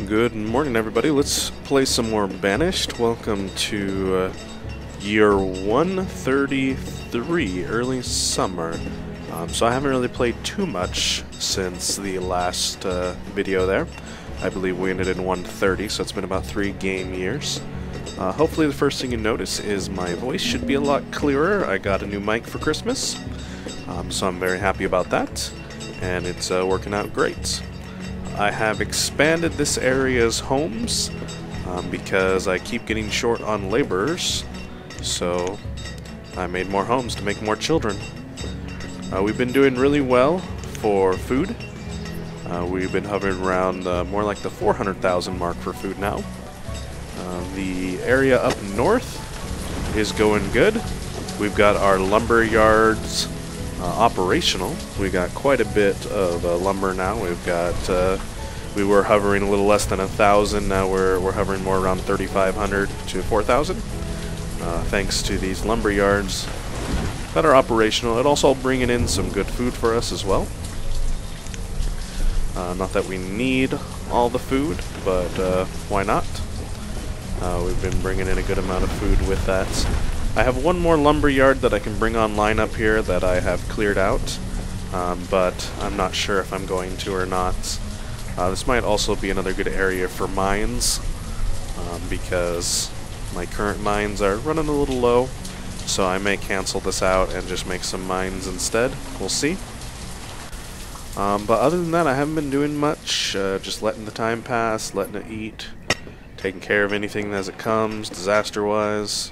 Good morning, everybody. Let's play some more Banished. Welcome to year 133, early summer. So I haven't really played too much since the last video there. I believe we ended in 130, so it's been about 3 game years. Hopefully the first thing you notice is my voice should be a lot clearer. I got a new mic for Christmas, so I'm very happy about that, and it's working out great. I have expanded this area's homes because I keep getting short on laborers, so I made more homes to make more children. We've been doing really well for food. We've been hovering around more like the 400,000 mark for food now. The area up north is going good. We've got our lumber yards operational. We got quite a bit of lumber now. We've got we were hovering a little less than 1,000. Now we're hovering more around 3,500 to 4,000. Thanks to these lumber yards that are operational. It also bringing in some good food for us as well. Not that we need all the food, but why not? We've been bringing in a good amount of food with that. I have one more lumber yard that I can bring online up here that I have cleared out, but I'm not sure if I'm going to or not. This might also be another good area for mines, because my current mines are running a little low, so I may cancel this out and just make some mines instead. We'll see. But other than that, I haven't been doing much, just letting the time pass, letting it eat, taking care of anything as it comes, disaster-wise.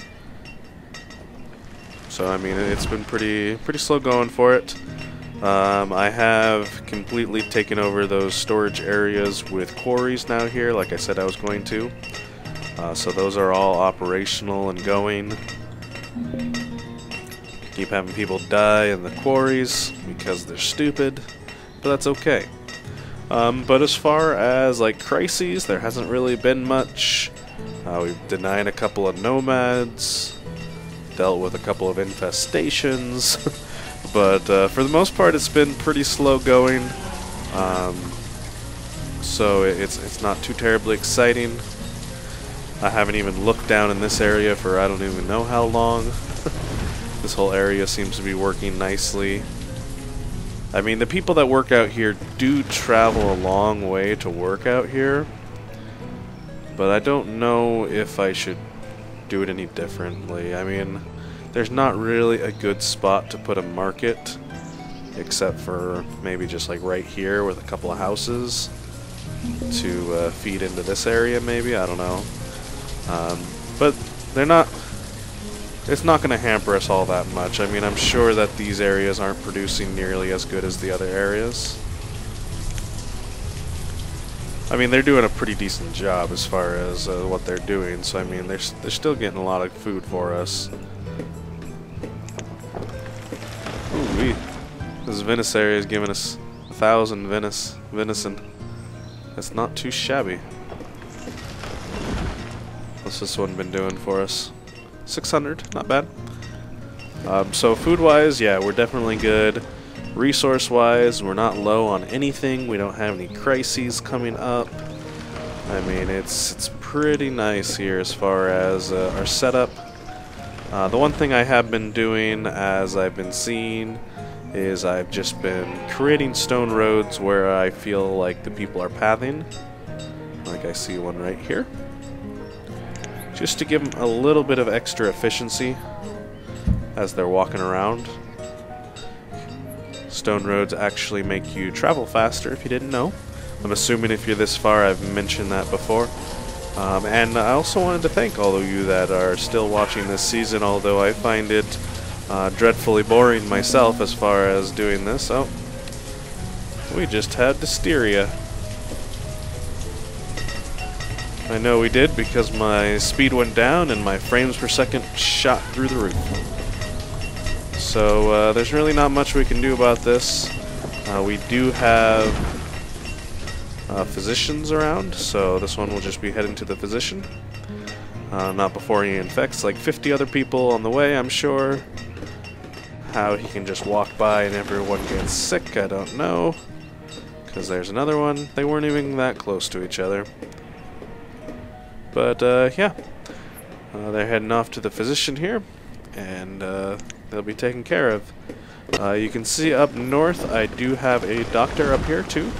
So I mean, it's been pretty slow going for it. I have completely taken over those storage areas with quarries now here, like I said I was going to. So those are all operational and going. Keep having people die in the quarries because they're stupid, but that's okay. But as far as like crises, there hasn't really been much. We've denied a couple of nomads, dealt with a couple of infestations, but for the most part it's been pretty slow going, so it's not too terribly exciting. I haven't even looked down in this area for I don't even know how long. This whole area seems to be working nicely. I mean, the people that work out here do travel a long way to work out here, but I don't know if I should do it any differently. I mean, there's not really a good spot to put a market, except for maybe just like right here with a couple of houses to feed into this area maybe, I don't know. But they're not, it's not going to hamper us all that much. I mean, I'm sure that these areas aren't producing nearly as good as the other areas. I mean, they're doing a pretty decent job as far as what they're doing, so I mean, they're still getting a lot of food for us. Ooh-wee. This Venice area is giving us 1,000 venison. That's not too shabby. What's this one been doing for us? 600, not bad. So food-wise, yeah, we're definitely good. Resource-wise, we're not low on anything. We don't have any crises coming up. I mean, it's pretty nice here as far as our setup. The one thing I have been doing, as I've been seeing, is I've just been creating stone roads where I feel like the people are pathing. Like I see one right here. Just to give them a little bit of extra efficiency as they're walking around. Stone roads actually make you travel faster, if you didn't know. I'm assuming if you're this far, I've mentioned that before. And I also wanted to thank all of you that are still watching this season, although I find it dreadfully boring myself as far as doing this. Oh, we just had Dysteria. I know we did because my speed went down and my frames per second shot through the roof. So there's really not much we can do about this. We do have physicians around, so this one will just be heading to the physician. Not before he infects like 50 other people on the way, I'm sure. How he can just walk by and everyone gets sick, I don't know. Because there's another one. They weren't even that close to each other. But, yeah. They're heading off to the physician here. And, they'll be taken care of. You can see up north, I do have a doctor up here, too.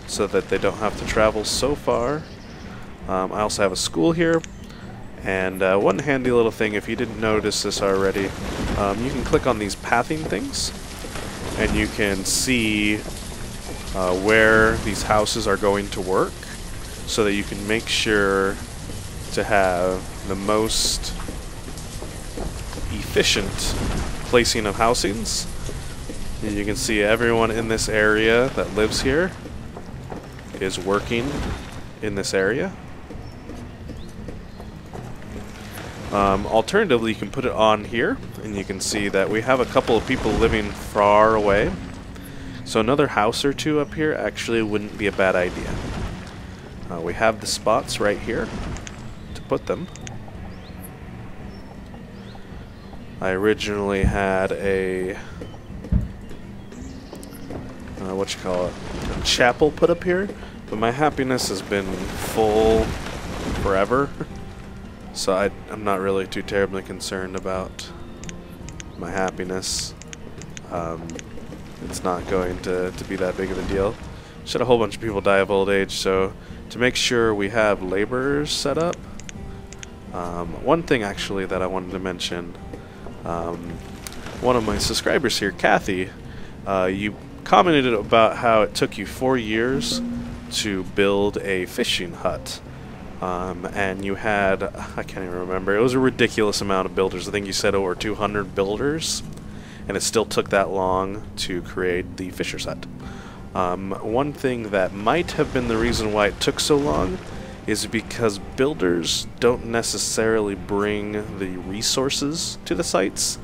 So that they don't have to travel so far. I also have a school here. And one handy little thing, if you didn't notice this already, you can click on these pathing things, and you can see where these houses are going to work, so that you can make sure to have the most efficient placing of housings. And you can see everyone in this area that lives here is working in this area. Alternatively, you can put it on here, and you can see that we have a couple of people living far away. So another house or two up here actually wouldn't be a bad idea. We have the spots right here to put them. I originally had a a chapel put up here, but my happiness has been full forever. So I'm not really too terribly concerned about my happiness. It's not going to be that big of a deal. Should a whole bunch of people die of old age, so to make sure we have laborers set up. One thing actually that I wanted to mention, one of my subscribers here, Kathy, you commented about how it took you 4 years to build a fishing hut. And you had, I can't even remember, it was a ridiculous amount of builders. I think you said over 200 builders, and it still took that long to create the fisher's hut. One thing that might have been the reason why it took so long is because builders don't necessarily bring the resources to the sites.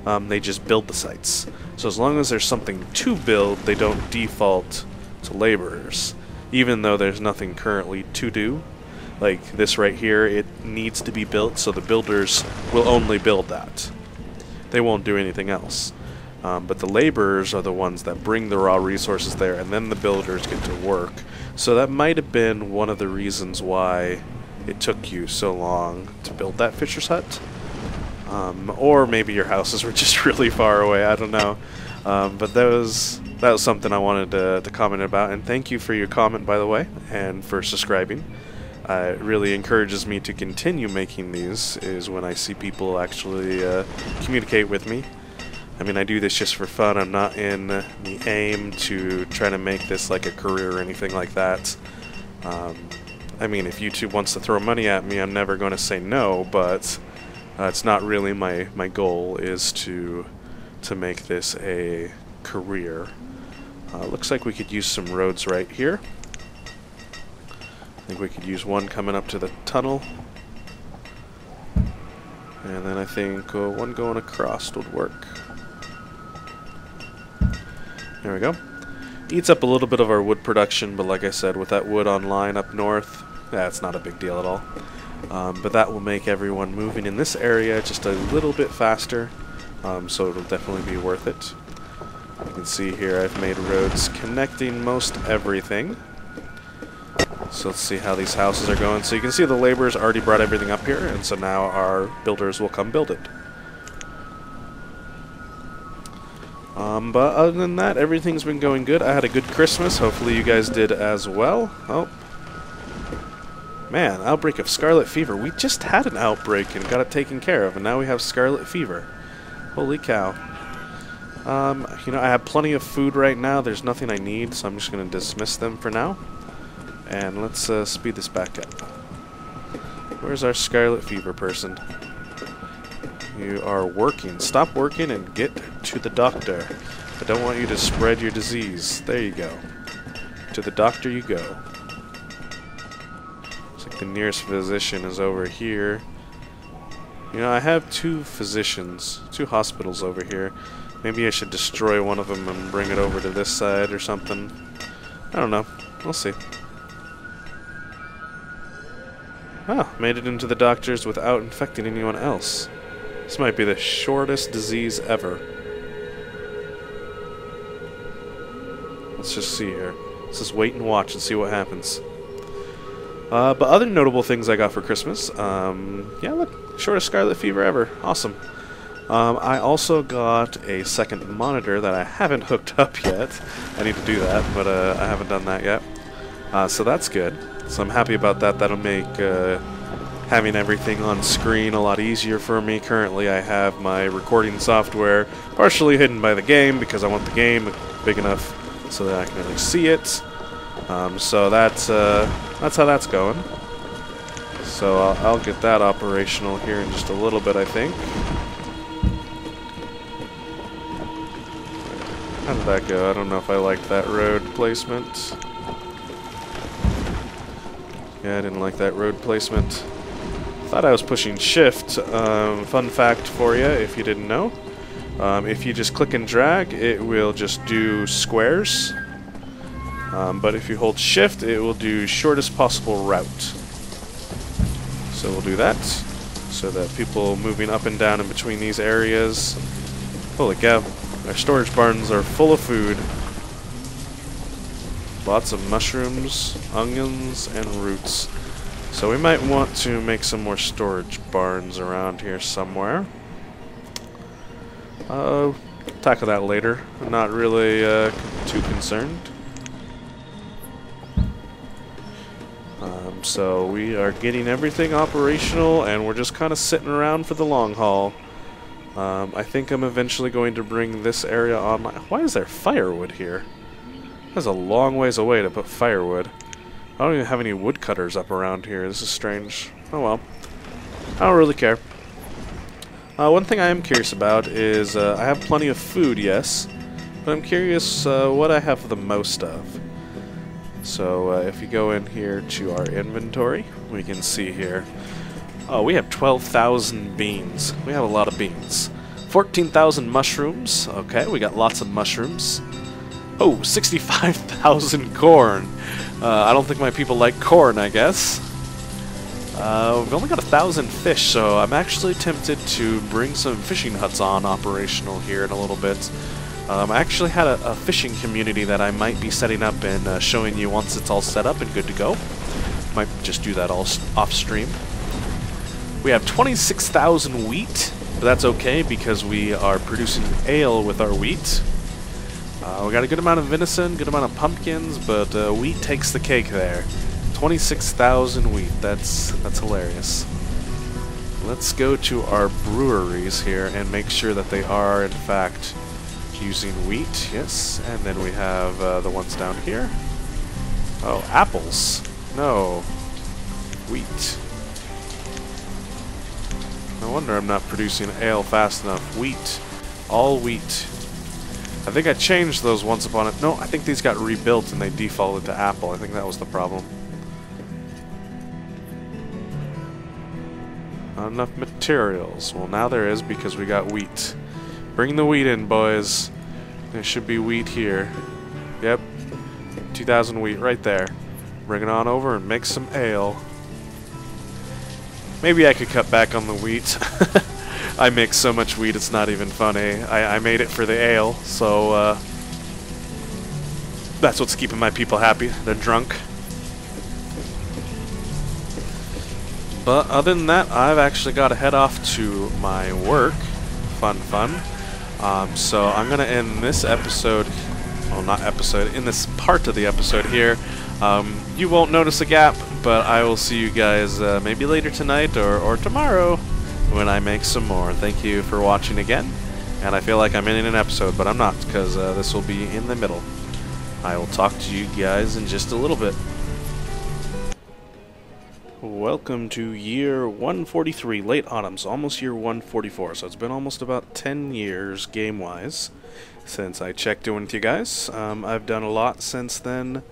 They just build the sites. So as long as there's something to build, they don't default to laborers, even though there's nothing currently to do. Like this right here, it needs to be built, so the builders will only build that. They won't do anything else. But the laborers are the ones that bring the raw resources there, and then the builders get to work. So that might have been one of the reasons why it took you so long to build that fisher's hut. Or maybe your houses were just really far away, I don't know. But that was something I wanted to comment about, and thank you for your comment, by the way, and for subscribing. It really encourages me to continue making these, is when I see people actually communicate with me. I mean, I do this just for fun. I'm not in the aim to try to make this like a career or anything like that. I mean, if YouTube wants to throw money at me, I'm never going to say no, but it's not really my goal is to make this a career. Looks like we could use some roads right here. I think we could use one coming up to the tunnel. And then I think one going across would work. There we go. Eats up a little bit of our wood production, but like I said, with that wood online up north, it's not a big deal at all. But that will make everyone moving in this area just a little bit faster, so it'll definitely be worth it. You can see here I've made roads connecting most everything. So let's see how these houses are going. So you can see the laborers already brought everything up here, and so now our builders will come build it. But other than that, everything's been going good. I had a good Christmas. Hopefully you guys did as well. Oh. Man, outbreak of scarlet fever. We just had an outbreak and got it taken care of, and now we have scarlet fever. Holy cow. You know, I have plenty of food right now. There's nothing I need, so I'm just going to dismiss them for now. And let's speed this back up. Where's our scarlet fever person? You are working. Stop working and get to the doctor. I don't want you to spread your disease. There you go. To the doctor you go. Looks like the nearest physician is over here. You know, I have two hospitals over here. Maybe I should destroy one of them and bring it over to this side or something. I don't know. We'll see. Ah, made it into the doctors without infecting anyone else. This might be the shortest disease ever. Let's just see here. Let's just wait and watch and see what happens. But other notable things I got for Christmas, yeah, look, shortest Scarlet Fever ever. Awesome. I also got a second monitor that I haven't hooked up yet. I need to do that, but I haven't done that yet. So that's good. So I'm happy about that. That'll make having everything on screen a lot easier for me. Currently I have my recording software partially hidden by the game because I want the game big enough so that I can really see it. So that's how that's going. So I'll get that operational here in just a little bit, I think. How did that go? I don't know if I liked that road placement. Yeah, I didn't like that road placement. Thought I was pushing shift. Fun fact for you, if you didn't know. If you just click and drag, it will just do squares. But if you hold shift, it will do shortest possible route. So we'll do that, so that people moving up and down in between these areas. Holy cow, our storage barns are full of food. Lots of mushrooms, onions, and roots. So we might want to make some more storage barns around here somewhere. Tackle that later. I'm not really too concerned. So we are getting everything operational, and we're just kind of sitting around for the long haul. I think I'm eventually going to bring this area online. Why is there firewood here? That's a long ways away to put firewood. I don't even have any woodcutters up around here. This is strange. Oh well. I don't really care. One thing I am curious about is I have plenty of food, yes, but I'm curious what I have the most of. So if you go in here to our inventory, we can see here. Oh, we have 12,000 beans. We have a lot of beans. 14,000 mushrooms. Okay, we got lots of mushrooms. Oh, 65,000 corn. I don't think my people like corn, I guess. We've only got 1,000 fish, so I'm actually tempted to bring some fishing huts on operational here in a little bit. I actually had a fishing community that I might be setting up and showing you once it's all set up and good to go. Might just do that all off stream. We have 26,000 wheat, but that's okay because we are producing ale with our wheat. We got a good amount of venison, good amount of pumpkins, but wheat takes the cake there. 26,000 wheat, that's hilarious. Let's go to our breweries here and make sure that they are in fact using wheat, yes, and then we have the ones down here. Oh, apples. No. Wheat. No wonder I'm not producing ale fast enough. Wheat. All wheat. I think I changed those once upon it. No, I think these got rebuilt and they defaulted to apple. I think that was the problem. Not enough materials. Well, now there is because we got wheat. Bring the wheat in, boys. There should be wheat here. Yep. 2,000 wheat right there. Bring it on over and make some ale. Maybe I could cut back on the wheat. I make so much wheat it's not even funny. I made it for the ale, so that's what's keeping my people happy. They're drunk. But other than that, I've actually got to head off to my work. Fun. So I'm going to end this episode, well, not episode, in this part of the episode here. You won't notice a gap, but I will see you guys maybe later tonight or tomorrow when I make some more. Thank you for watching again, and I feel like I'm ending an episode, but I'm not, because this will be in the middle. I will talk to you guys in just a little bit. Welcome to year 143, late autumn, so almost year 144, so it's been almost about 10 years, game-wise, since I checked in with you guys. I've done a lot since then.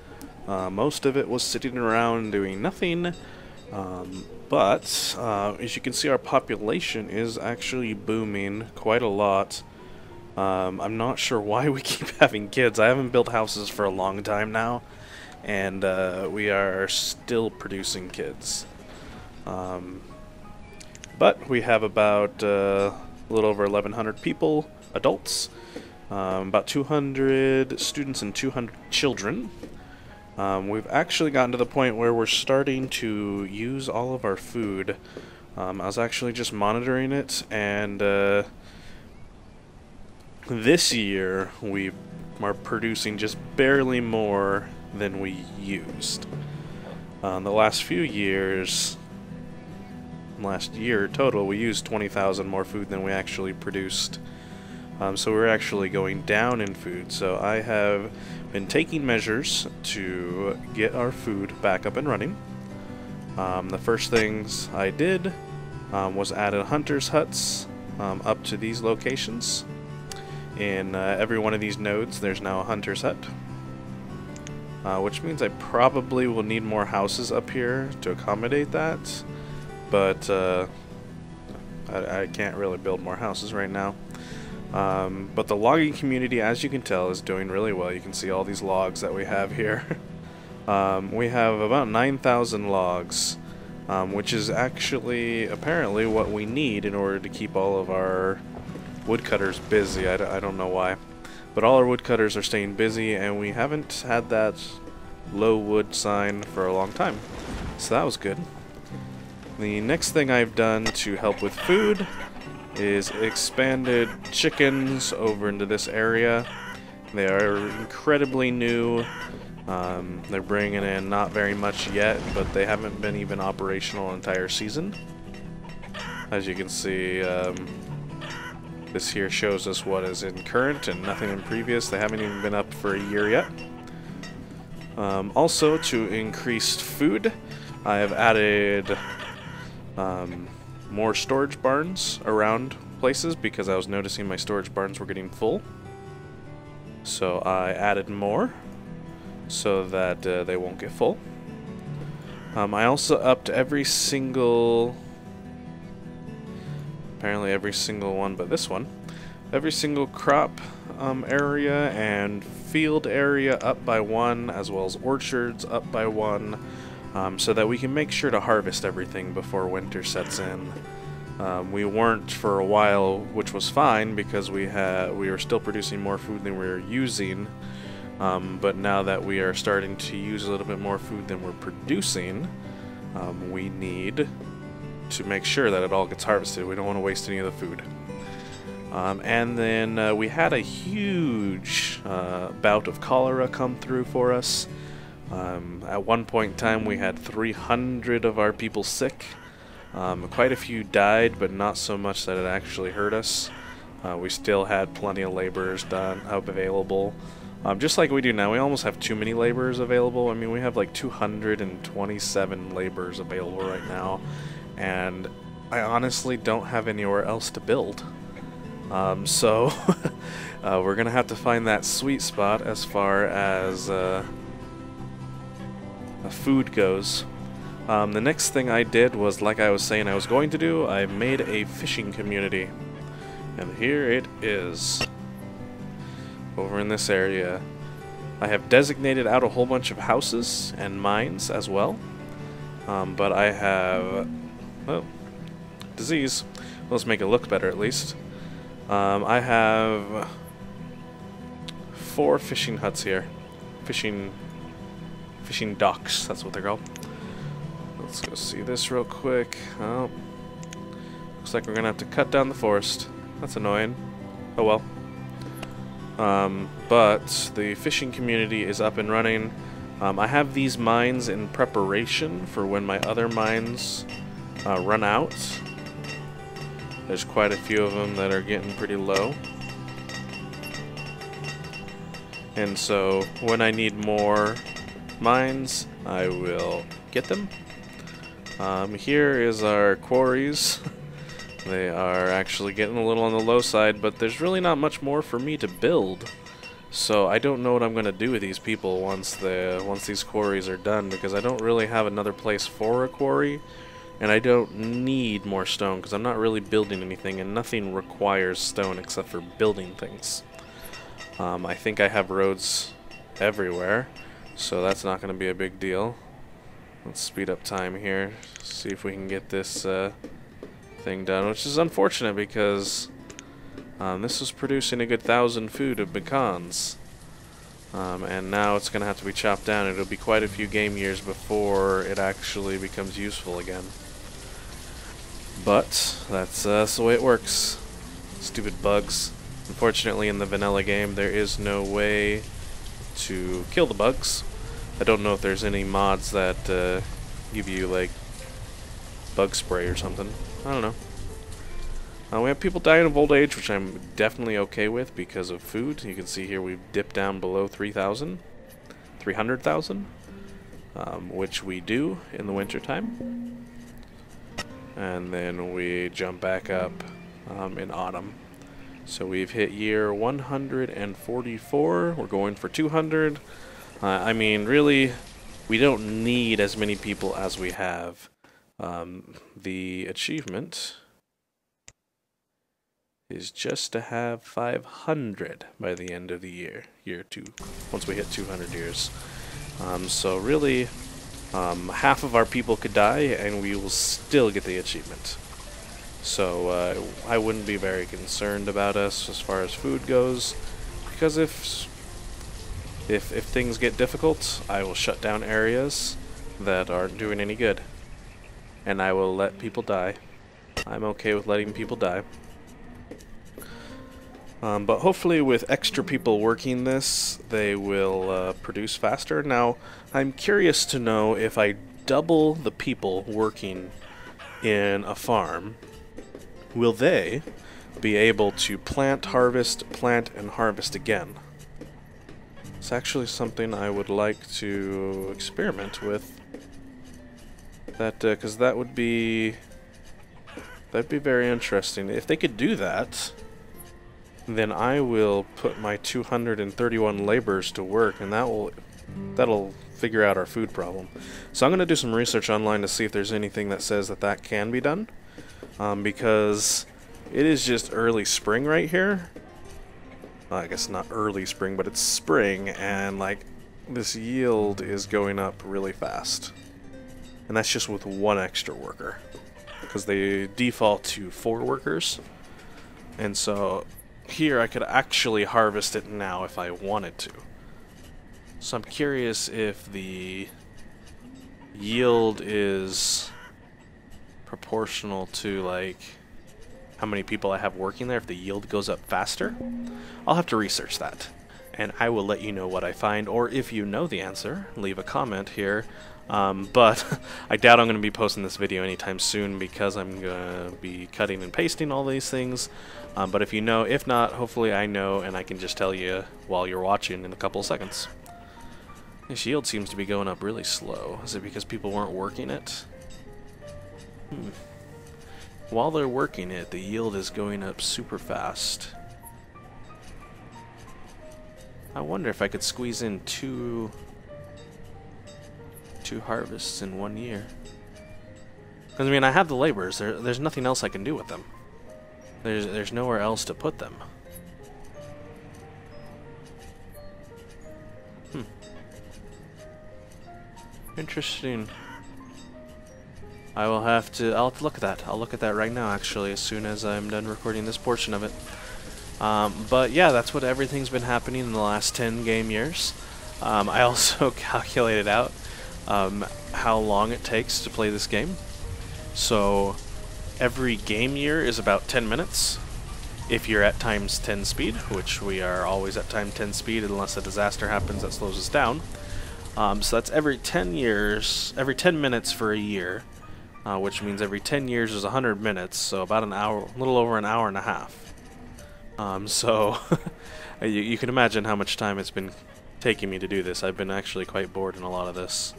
Most of it was sitting around doing nothing, but as you can see, our population is actually booming quite a lot. I'm not sure why we keep having kids. I haven't built houses for a long time now, and we are still producing kids. But we have about a little over 1,100 people, adults, about 200 students and 200 children. We've actually gotten to the point where we're starting to use all of our food. I was actually just monitoring it, and this year we are producing just barely more than we used. The last few years, last year total, we used 20,000 more food than we actually produced. So we're actually going down in food. So I have been taking measures to get our food back up and running. The first things I did was added hunters' huts up to these locations. In every one of these nodes, there's now a hunter's hut. Which means I probably will need more houses up here to accommodate that. But I can't really build more houses right now. But the logging community, as you can tell, is doing really well. You can see all these logs that we have here. We have about 9,000 logs, which is actually apparently what we need in order to keep all of our woodcutters busy. I don't know why. But all our woodcutters are staying busy, and we haven't had that low wood sign for a long time. So that was good. The next thing I've done to help with food is expanded chickens over into this area. They are incredibly new. They're bringing in not very much yet, but they haven't been even operational an entire season. As you can see, this here shows us what is in current and nothing in previous. They haven't even been up for a year yet. Also, to increase food, I have added more storage barns around places because I was noticing my storage barns were getting full. So I added more so that they won't get full. I also upped every single, apparently every single one but this one, every single crop area and field area up by 1, as well as orchards up by 1. So that we can make sure to harvest everything before winter sets in. We weren't for a while, which was fine because we were still producing more food than we were using. But now that we are starting to use a little bit more food than we're producing, we need to make sure that it all gets harvested. We don't want to waste any of the food. And then we had a huge bout of cholera come through for us. At one point in time, we had 300 of our people sick. Quite a few died, but not so much that it actually hurt us. We still had plenty of laborers available. Just like we do now, we almost have too many laborers available. I mean, we have like 227 laborers available right now, and I honestly don't have anywhere else to build. So we're gonna have to find that sweet spot as far as food goes. The next thing I did was, like I was saying I was going to do, I made a fishing community. And here it is. Over in this area. I have designated out a whole bunch of houses and mines as well. But I have... oh, disease. Let's make it look better at least. I have 4 fishing huts here. Fishing docks, that's what they're called. Let's go see this real quick. Oh, looks like we're gonna have to cut down the forest. That's annoying. Oh well. But the fishing community is up and running. I have these mines in preparation for when my other mines run out. There's quite a few of them that are getting pretty low. And so when I need more mines, I will get them. Here is our quarries. They are actually getting a little on the low side, but there's really not much more for me to build. So I don't know what I'm going to do with these people once these quarries are done, because I don't really have another place for a quarry, and I don't need more stone because I'm not really building anything, and nothing requires stone except for building things. I think I have roads everywhere, so that's not going to be a big deal. Let's speed up time here, see if we can get this thing done, which is unfortunate because this was producing a good 1,000 food of pecans. And now it's going to have to be chopped down. It'll be quite a few game years before it actually becomes useful again. But that's the way it works. Stupid bugs. Unfortunately, in the vanilla game, there is no way to kill the bugs. I don't know if there's any mods that give you, like, bug spray or something. I don't know. We have people dying of old age, which I'm definitely okay with because of food. You can see here we've dipped down below 300,000, which we do in the wintertime. And then we jump back up in autumn. So we've hit year 144. We're going for 200. I mean, really, we don't need as many people as we have. The achievement is just to have 500 by the end of the year, year 2, once we hit 200 years. So really, half of our people could die and we will still get the achievement. So I wouldn't be very concerned about us as far as food goes, because if things get difficult, I will shut down areas that aren't doing any good, and I will let people die. I'm okay with letting people die. But hopefully with extra people working this, they will produce faster. Now, I'm curious to know if I double the people working in a farm, will they be able to plant, and harvest again? It's actually something I would like to experiment with. Because that would be very interesting. If they could do that, then I will put my 231 laborers to work, and that'll figure out our food problem. So I'm going to do some research online to see if there's anything that says that can be done, because it is just early spring right here. Well, I guess not early spring, but it's spring, and like this yield is going up really fast, and that's just with one extra worker, because they default to 4 workers, and so here I could actually harvest it now if I wanted to. So I'm curious if the yield is proportional to like how many people I have working there, if the yield goes up faster. I'll have to research that, and I will let you know what I find, or if you know the answer, leave a comment here. But I doubt I'm going to be posting this video anytime soon because I'm going to be cutting and pasting all these things. But if you know, if not, hopefully I know and I can just tell you while you're watching in a couple of seconds. This yield seems to be going up really slow. Is it because people weren't working it? While they're working it, the yield is going up super fast. I wonder if I could squeeze in two harvests in 1 year. Because I mean, I have the laborers. There's nothing else I can do with them. There's nowhere else to put them. Interesting. I'll have to look at that. I'll look at that right now, actually, as soon as I'm done recording this portion of it. But yeah, that's what everything's been happening in the last 10 game years. I also calculated out how long it takes to play this game. So every game year is about 10 minutes if you're at times 10 speed, which we are always at time 10 speed unless a disaster happens that slows us down. So that's every 10 minutes for a year, which means every 10 years is 100 minutes, so about an hour, a little over an hour and a half. So you can imagine how much time it's been taking me to do this. I've been actually quite bored in a lot of this.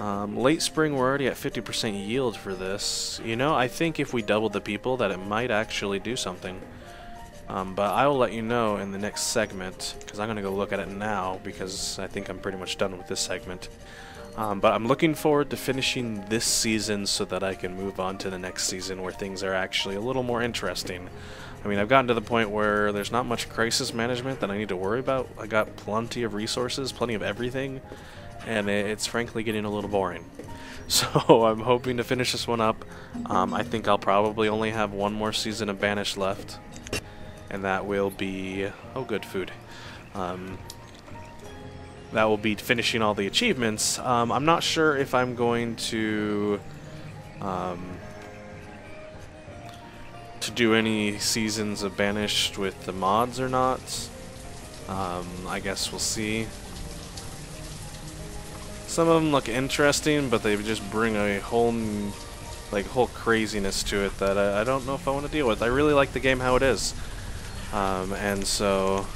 Late spring, we're already at 50% yield for this. You know, I think if we doubled the people that it might actually do something. But I will let you know in the next segment, because I'm going to go look at it now, because I think I'm pretty much done with this segment. But I'm looking forward to finishing this season so that I can move on to the next season where things are actually a little more interesting. I mean, I've gotten to the point where there's not much crisis management that I need to worry about. I got plenty of resources, plenty of everything, and it's frankly getting a little boring. So I'm hoping to finish this one up. I think I'll probably only have one more season of Banished left, and that will be... oh, good food. that will be finishing all the achievements. I'm not sure if I'm going to do any seasons of Banished with the mods or not. I guess we'll see. Some of them look interesting, but they just bring a whole craziness to it that I don't know if I want to deal with. I really like the game how it is, and so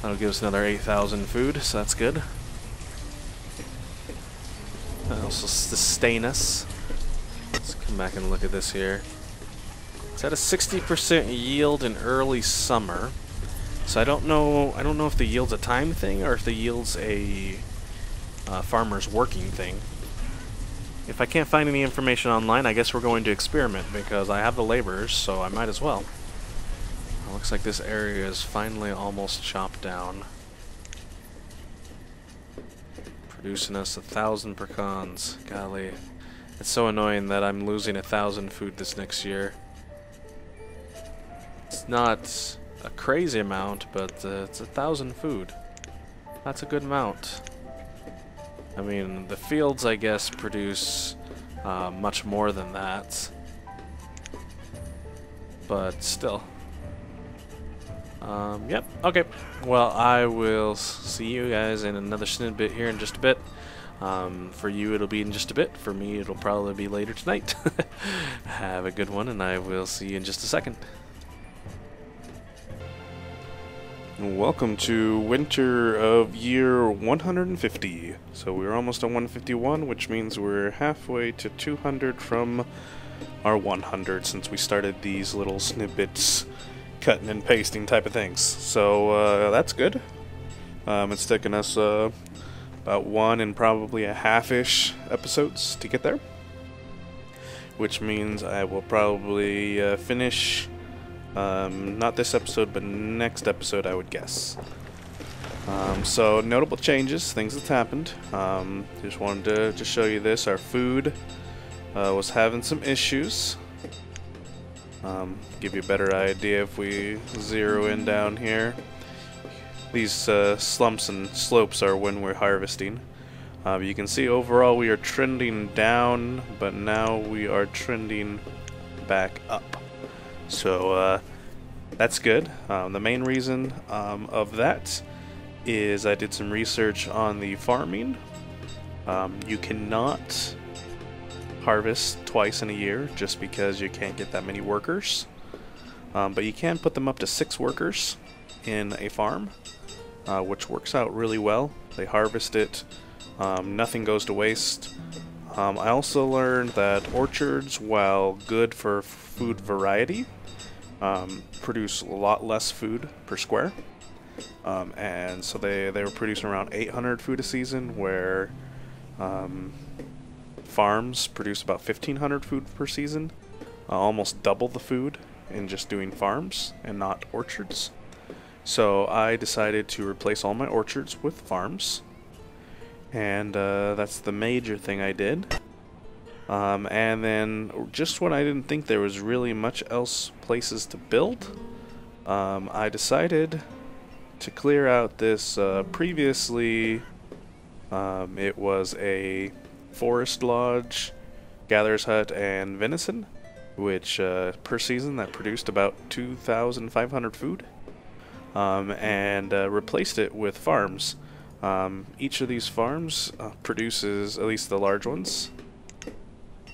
that'll give us another 8,000 food, so that's good. That'll also sustain us. Let's come back and look at this here. It's at a 60% yield in early summer, so I don't know if the yield's a time thing or if the yield's a farmer's working thing. If I can't find any information online, I guess we're going to experiment because I have the laborers, so I might as well. It looks like this area is finally almost chopped down. Producing us 1,000 pecans. Golly. It's so annoying that I'm losing 1,000 food this next year. It's not a crazy amount, but it's 1,000 food. That's a good amount. I mean, the fields, I guess, produce much more than that. But still. Yep, okay. Well, I will see you guys in another snippet here in just a bit. For you, it'll be in just a bit. For me, it'll probably be later tonight. Have a good one, and I will see you in just a second. Welcome to winter of year 150. So we're almost on 151, which means we're halfway to 200 from our 100 since we started these little snippets, cutting and pasting type of things. So that's good. It's taken us about 1 and probably a half-ish episodes to get there, which means I will probably finish not this episode, but next episode, I would guess. So, notable changes, things that's happened. Just wanted to show you this. Our food was having some issues. Give you a better idea if we zero in down here. These slumps and slopes are when we're harvesting. You can see overall we are trending down, but now we are trending back up. So that's good. The main reason of that is I did some research on the farming. You cannot harvest twice in a year just because you can't get that many workers. But you can put them up to 6 workers in a farm, which works out really well. They harvest it, nothing goes to waste. I also learned that orchards, while good for food variety, produce a lot less food per square. And so they were producing around 800 food a season, where farms produce about 1,500 food per season. Almost double the food in just doing farms and not orchards. So I decided to replace all my orchards with farms. And that's the major thing I did. And then, just when I didn't think there was really much else places to build, I decided to clear out this, previously, it was a forest lodge, gatherer's hut, and venison, which, per season, that produced about 2,500 food, and replaced it with farms. Each of these farms produces, at least the large ones,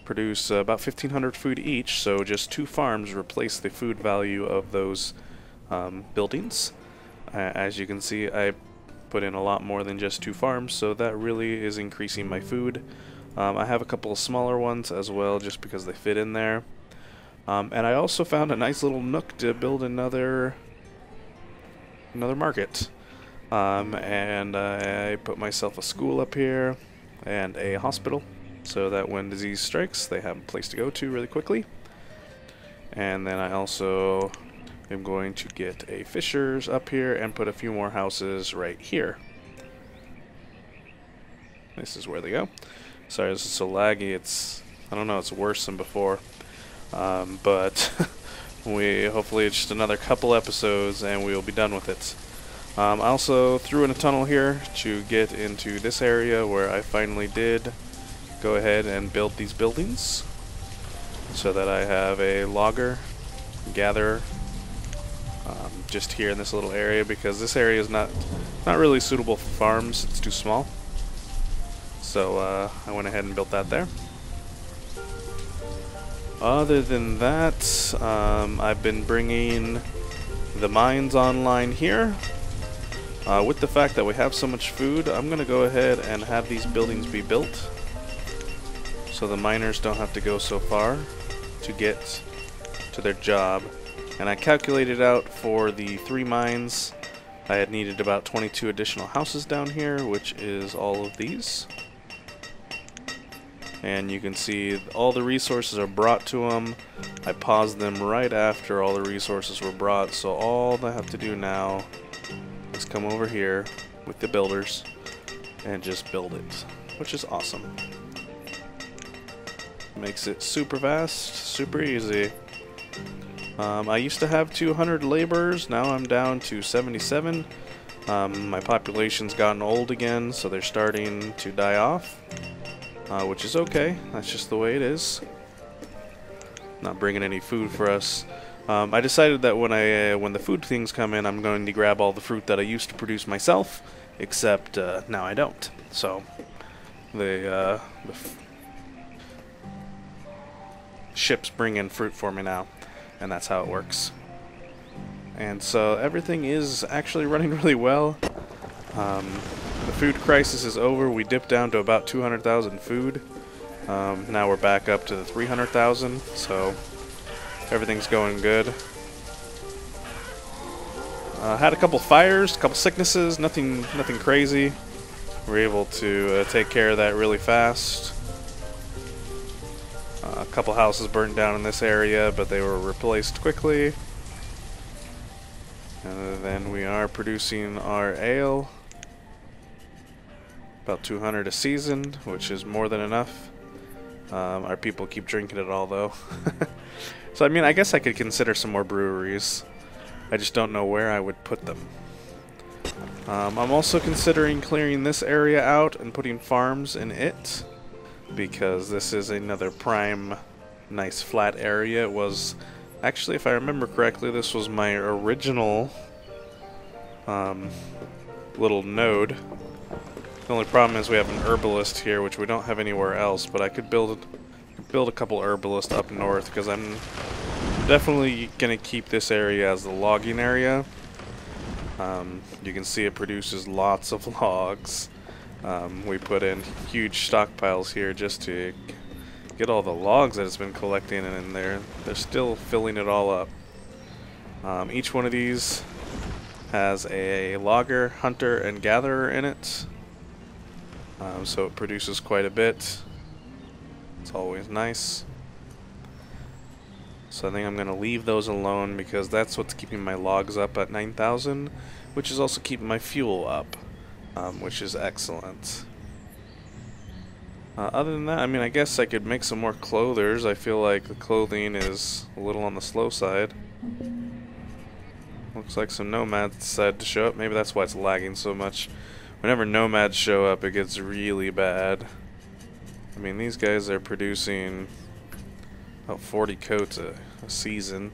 produce about 1,500 food each, so just 2 farms replace the food value of those buildings. As you can see, I put in a lot more than just 2 farms, so that really is increasing my food. I have a couple of smaller ones as well, just because they fit in there. And I also found a nice little nook to build another market. And I put myself a school up here and a hospital, so that when disease strikes, they have a place to go to really quickly. And then I also am going to get a fisher's up here and put a few more houses right here. This is where they go. Sorry, this is so laggy. I don't know, it's worse than before. But hopefully it's just another couple episodes and we'll be done with it. I also threw in a tunnel here to get into this area where I finally did go ahead and build these buildings so that I have a logger, gatherer, just here in this little area, because this area is not really suitable for farms. It's too small. So I went ahead and built that there. Other than that, I've been bringing the mines online here. With the fact that we have so much food, I'm going to go ahead and have these buildings be built so the miners don't have to go so far to get to their job. And I calculated out for the 3 mines, I had needed about 22 additional houses down here, which is all of these. And you can see all the resources are brought to them. I paused them right after all the resources were brought, so all I have to do now is come over here with the builders and just build it, which is awesome. Makes it super fast, super easy. I used to have 200 laborers, now I'm down to 77. My population's gotten old again, so they're starting to die off, which is okay. That's just the way it is. Not bringing any food for us. I decided that when the food things come in, I'm going to grab all the fruit that I used to produce myself, except now I don't. So the ships bring in fruit for me now, and that's how it works. And so everything is actually running really well. The food crisis is over. We dipped down to about 200,000 food. Now we're back up to the 300,000, so everything's going good. Had a couple fires, a couple sicknesses, nothing crazy. We're able to take care of that really fast. A couple houses burned down in this area, but they were replaced quickly. And then we are producing our ale. About 200 a season, which is more than enough. Our people keep drinking it all, though. So, I mean, I guess I could consider some more breweries. I just don't know where I would put them. I'm also considering clearing this area out and putting farms in it, because this is another prime, nice flat area. It was, actually, if I remember correctly, this was my original little node. The only problem is we have an herbalist here, which we don't have anywhere else, but I could build a couple herbalists up north, because I'm definitely going to keep this area as the logging area. You can see it produces lots of logs. We put in huge stockpiles here just to get all the logs that it's been collecting, and they're still filling it all up. Each one of these has a logger, hunter, and gatherer in it. So it produces quite a bit. It's always nice. So I think I'm going to leave those alone, because that's what's keeping my logs up at 9,000, which is also keeping my fuel up, which is excellent. Other than that, I mean, I guess I could make some more clothers. I feel like the clothing is a little on the slow side. Looks like some nomads decided to show up. Maybe that's why it's lagging so much. Whenever nomads show up, it gets really bad. I mean, these guys are producing about 40 coats a season.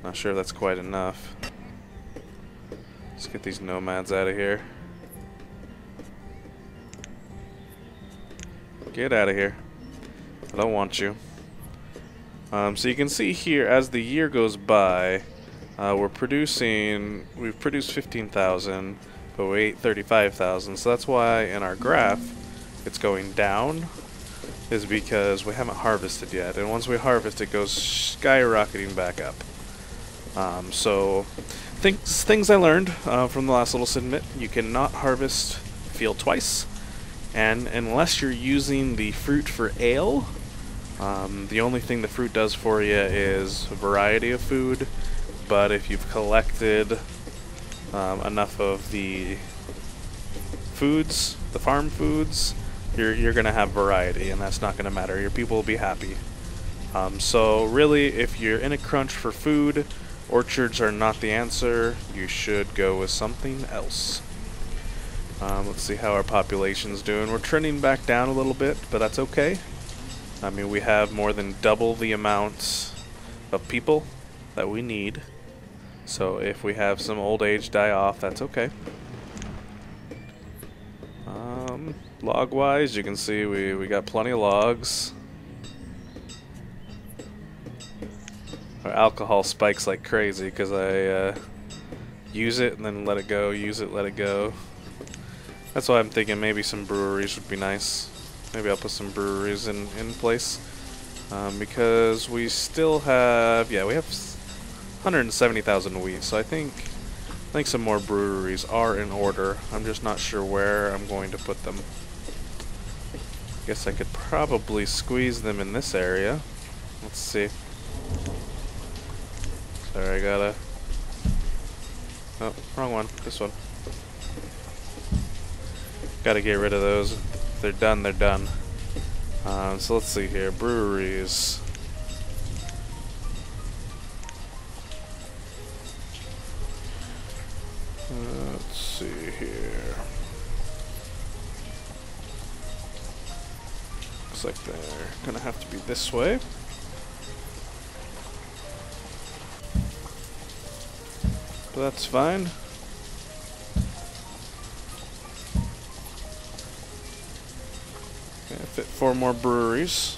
Not sure if that's quite enough. Let's get these nomads out of here. Get out of here. I don't want you. So you can see here, as the year goes by, we've produced 15,000, but we ate 35,000. So that's why in our graph it's going down, is because we haven't harvested yet. And once we harvest, it goes skyrocketing back up. So things I learned from the last little segment: you cannot harvest field twice. And unless you're using the fruit for ale, the only thing the fruit does for you is a variety of food. But if you've collected enough of the foods, the farm foods, you're going to have variety, and that's not going to matter. Your people will be happy. So really, if you're in a crunch for food, Orchards are not the answer. You should go with something else. Let's see how our population's doing. We're trending back down a little bit, but that's okay. I mean, we have more than double the amount of people that we need. So if we have some old age die off, that's okay. Log-wise, you can see we got plenty of logs. Our alcohol spikes like crazy because I use it and then let it go, use it, let it go. That's why I'm thinking maybe some breweries would be nice. Maybe I'll put some breweries in place. Because we still have, yeah, we have 170,000 wheat, so I think some more breweries are in order. I'm just not sure where I'm going to put them. Guess I could probably squeeze them in this area. Let's see. Sorry, I gotta... Oh, wrong one. This one. Gotta get rid of those. If they're done, they're done. So let's see here. Breweries. Let's see here. Looks like they're gonna have to be this way. But that's fine. Okay, fit 4 more breweries.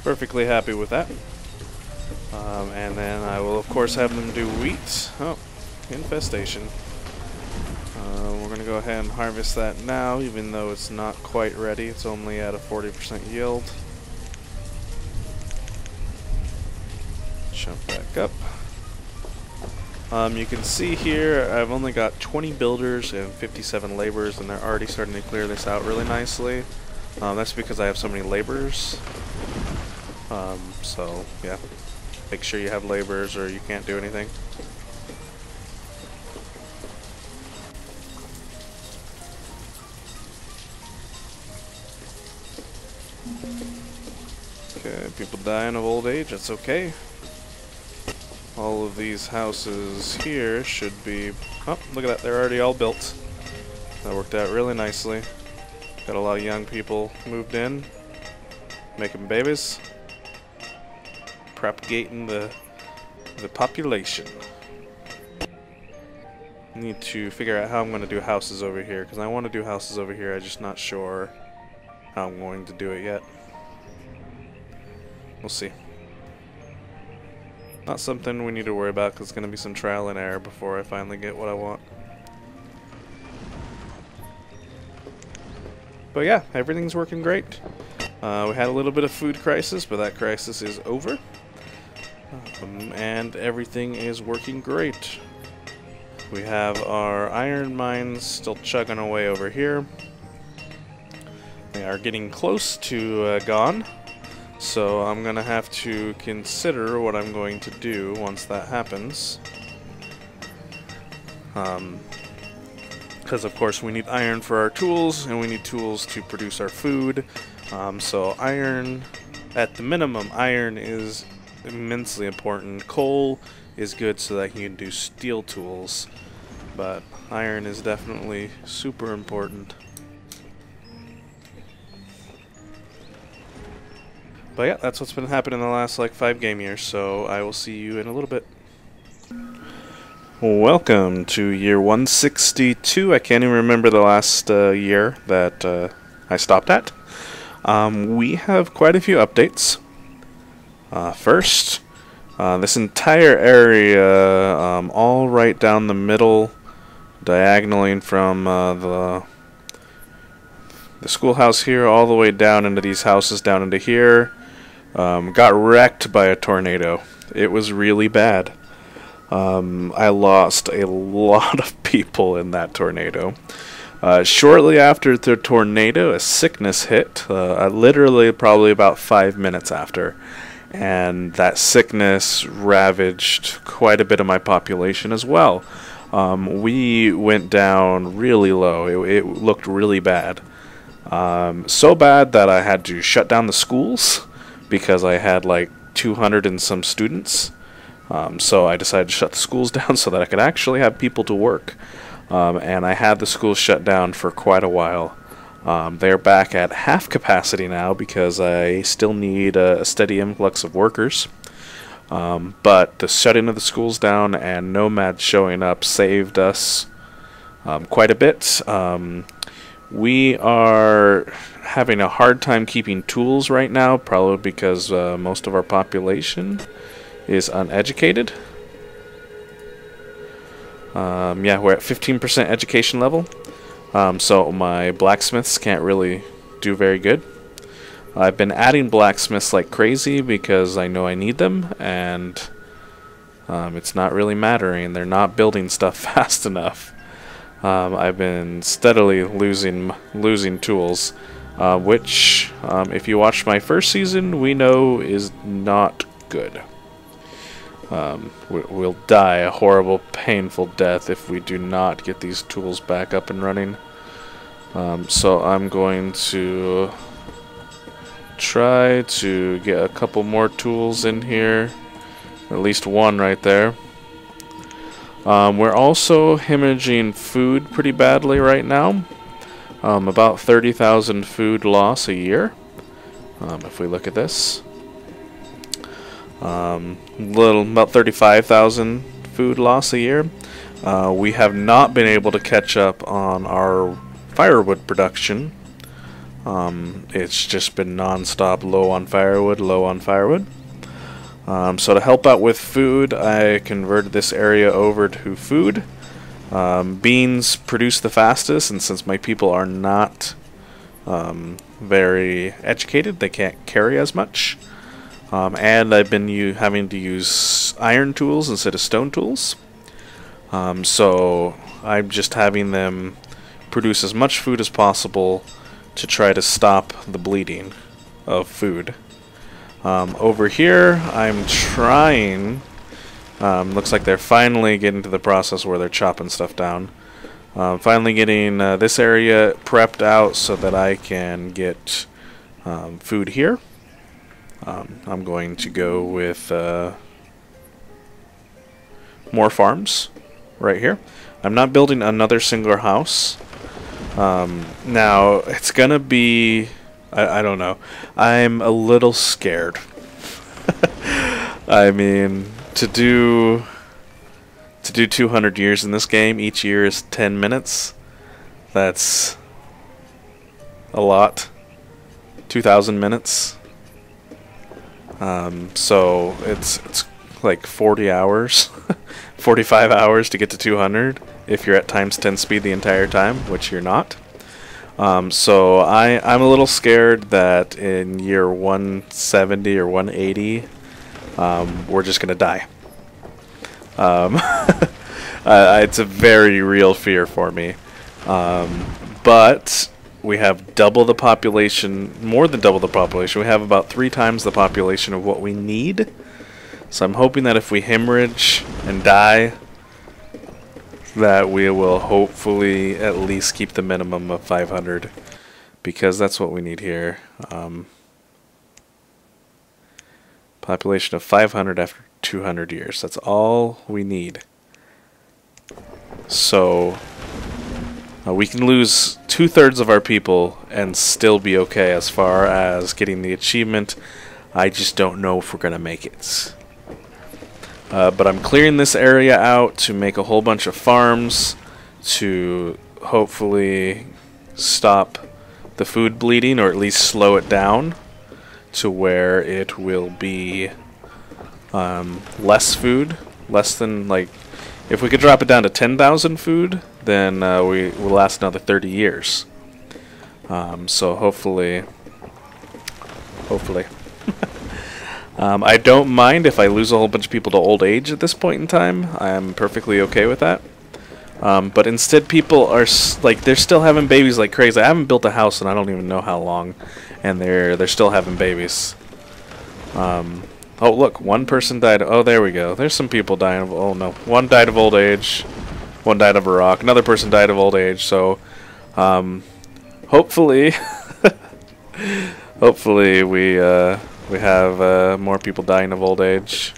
Perfectly happy with that. And then I will of course have them do wheat. Oh, infestation. We're going to go ahead and harvest that now, even though it's not quite ready. It's only at a 40% yield. Jump back up. You can see here I've only got 20 builders and 57 laborers, and they're already starting to clear this out really nicely. That's because I have so many laborers. So yeah, make sure you have laborers or you can't do anything. Okay, people dying of old age, that's okay. All of these houses here should be... Oh, look at that, they're already all built. That worked out really nicely. Got a lot of young people moved in, making babies, propagating the population. I need to figure out how I'm going to do houses over here, because I want to do houses over here, I'm just not sure how I'm going to do it yet. We'll see. Not something we need to worry about, because it's going to be some trial and error before I finally get what I want. But yeah, everything's working great. We had a little bit of food crisis, but that crisis is over. And everything is working great. We have our iron mines still chugging away over here. They are getting close to gone. So I'm going to have to consider what I'm going to do once that happens. Because of course we need iron for our tools, and we need tools to produce our food. So iron, at the minimum, iron is immensely important. Coal is good so that you can do steel tools, but iron is definitely super important. But yeah, that's what's been happening in the last like 5 game years, so I will see you in a little bit. Welcome to year 162. I can't even remember the last year that I stopped at. We have quite a few updates. First, this entire area, all right down the middle, diagonaling from the schoolhouse here all the way down into these houses down into here, got wrecked by a tornado. It was really bad. I lost a lot of people in that tornado. Shortly after the tornado, a sickness hit, literally probably about 5 minutes after. And that sickness ravaged quite a bit of my population as well. We went down really low. It looked really bad. So bad that I had to shut down the schools because I had like 200 and some students. So I decided to shut the schools down so that I could actually have people to work. And I had the schools shut down for quite a while. They're back at half capacity now because I still need a steady influx of workers. But the shutting of the schools down and nomads showing up saved us quite a bit. We are having a hard time keeping tools right now, probably because most of our population is uneducated. Yeah, we're at 15% education level, so my blacksmiths can't really do very good. I've been adding blacksmiths like crazy because I know I need them, and it's not really mattering. They're not building stuff fast enough. I've been steadily losing tools, which, if you watched my first season, we know is not good. We'll die a horrible, painful death if we do not get these tools back up and running. So I'm going to try to get a couple more tools in here, at least one right there. We're also hemorrhaging food pretty badly right now. About 30,000 food loss a year. If we look at this, about 35,000 food loss a year. We have not been able to catch up on our firewood production. It's just been non-stop low on firewood, low on firewood. So to help out with food, I converted this area over to food. Beans produce the fastest, and since my people are not very educated, they can't carry as much. And I've been having to use iron tools instead of stone tools. So I'm just having them produce as much food as possible to try to stop the bleeding of food. Over here, I'm trying. Looks like they're finally getting to the process where they're chopping stuff down. Finally getting this area prepped out so that I can get food here. I'm going to go with more farms right here. I'm not building another singular house. Now, it's going to be... I don't know. I'm a little scared. I mean, to do 200 years in this game, each year is 10 minutes. That's a lot. 2,000 minutes. So it's like 40 hours, 45 hours to get to 200 if you're at times 10 speed the entire time, which you're not. So I'm a little scared that in year 170 or 180, we're just gonna die. It's a very real fear for me. But we have double the population, more than double the population. We have about 3 times the population of what we need. So I'm hoping that if we hemorrhage and die, that we will hopefully at least keep the minimum of 500, because that's what we need here. Population of 500 after 200 years. That's all we need. So we can lose 2/3 of our people and still be okay as far as getting the achievement. I just don't know if we're going to make it. But I'm clearing this area out to make a whole bunch of farms to hopefully stop the food bleeding, or at least slow it down to where it will be less food, less than, like, if we could drop it down to 10,000 food, then we will last another 30 years. So hopefully I don't mind if I lose a whole bunch of people to old age at this point in time. I'm perfectly okay with that. But instead, people are they're still having babies like crazy. I haven't built a house and I don't even know how long, and they're still having babies. Oh look, one person died. Oh, there we go. There's some people dying of. Oh no, one died of old age. One died of a rock. Another person died of old age. So, hopefully, Hopefully we have more people dying of old age.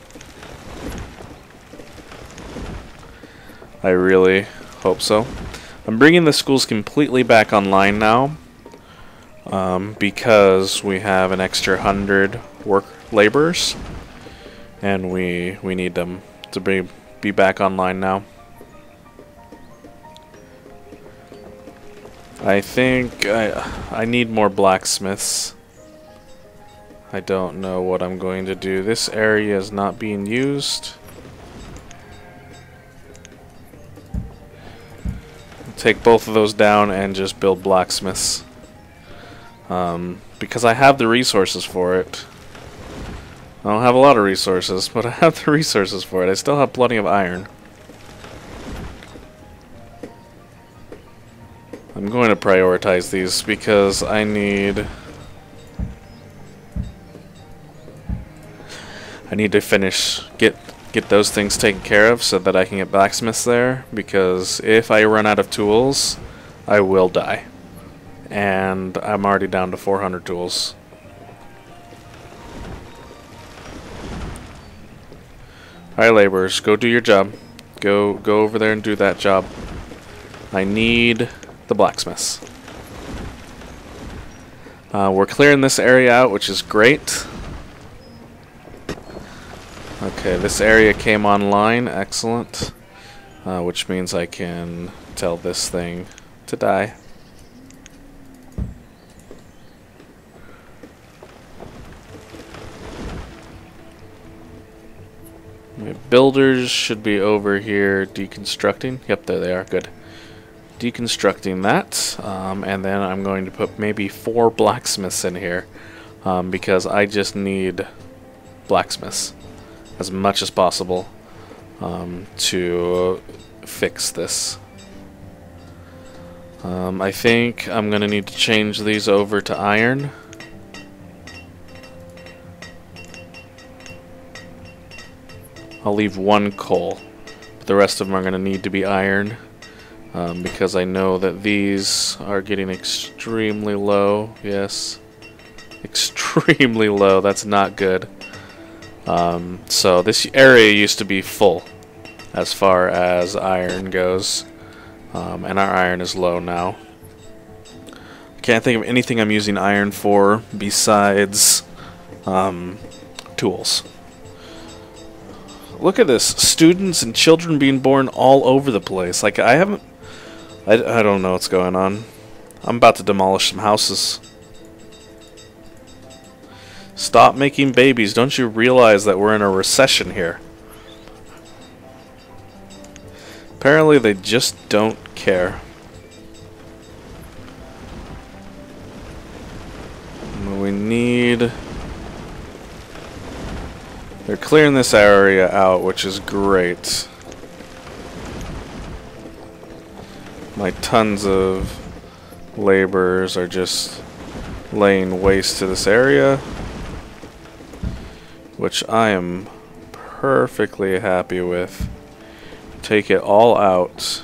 I really hope so. I'm bringing the schools completely back online now because we have an extra 100 work laborers, and we need them to be back online now. I think I need more blacksmiths. I don't know what I'm going to do. This area is not being used. Take both of those down and just build blacksmiths. Because I have the resources for it. I don't have a lot of resources, but I have the resources for it. I still have plenty of iron. I'm going to prioritize these because I need to finish, get those things taken care of so that I can get blacksmiths there, because if I run out of tools, I will die. And I'm already down to 400 tools. Alright, laborers, go do your job. Go over there and do that job. I need the blacksmiths. We're clearing this area out, which is great. Okay, this area came online, excellent. Which means I can tell this thing to die. My builders should be over here deconstructing. Yep, there they are, good. Deconstructing that, and then I'm going to put maybe 4 blacksmiths in here, because I just need blacksmiths as much as possible to fix this. I think I'm gonna need to change these over to iron. I'll leave 1 coal, but the rest of them are gonna need to be iron. Because I know that these are getting extremely low. Yes, extremely low. That's not good. So this area used to be full as far as iron goes, and our iron is low now. I can't think of anything I'm using iron for besides tools. Look at this, students and children being born all over the place. Like, I don't know what's going on. I'm about to demolish some houses. Stop making babies. Don't you realize that we're in a recession here? Apparently they just don't care. We need... They're clearing this area out, which is great. My tons of laborers are just laying waste to this area, which I am perfectly happy with. Take it all out.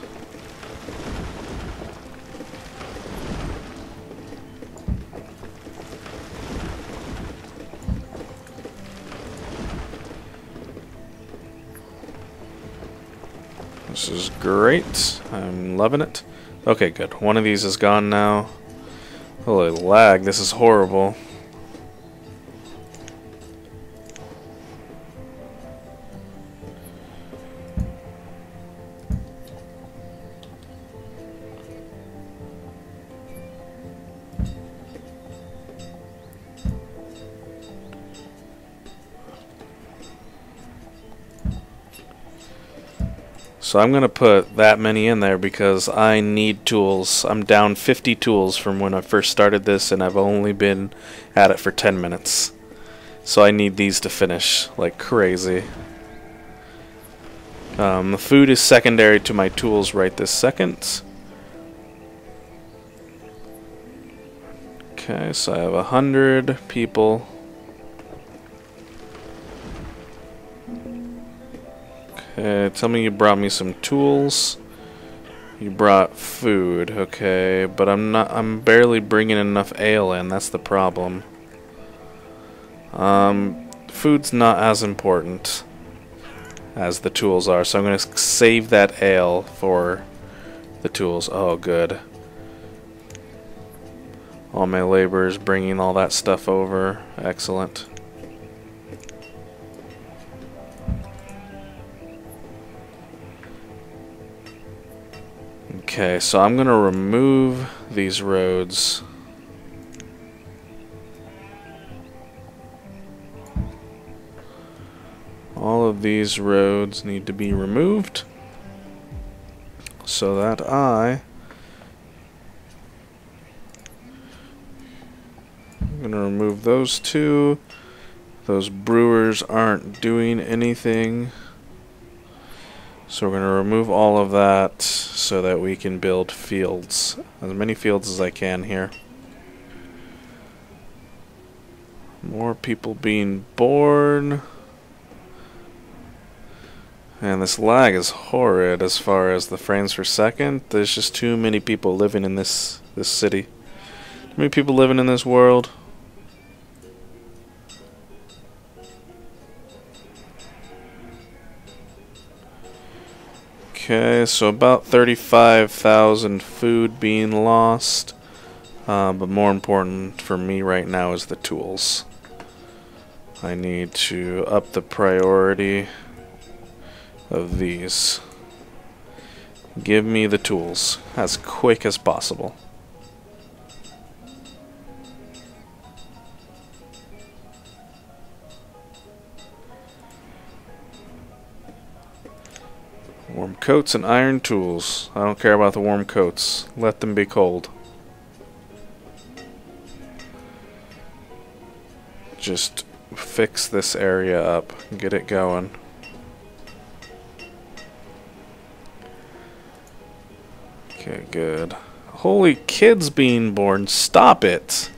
This is great. I'm loving it. Okay, good. One of these is gone now. Holy lag, this is horrible. So I'm going to put that many in there because I need tools. I'm down 50 tools from when I first started this, and I've only been at it for 10 minutes. So I need these to finish like crazy. The food is secondary to my tools right this second. Okay, so I have 100 people. Okay, tell me you brought me some tools. You brought food, okay, but I'm barely bringing enough ale in, that's the problem. Food's not as important as the tools are, so I'm going to save that ale for the tools. Oh, good. All my laborers bringing all that stuff over. Excellent. Okay, so I'm going to remove these roads. All of these roads need to be removed so that I'm going to remove those two. Those brewers aren't doing anything. So we're going to remove all of that so that we can build fields. As many fields as I can here. More people being born. And this lag is horrid as far as the frames per second. There's just too many people living in this city. Too many people living in this world. Okay, so about 35,000 food being lost. But more important for me right now is the tools. I need to up the priority of these. Give me the tools as quick as possible. Warm coats and iron tools. I don't care about the warm coats. Let them be cold. Just fix this area up. Get it going. Okay, good. Holy kids being born. Stop it!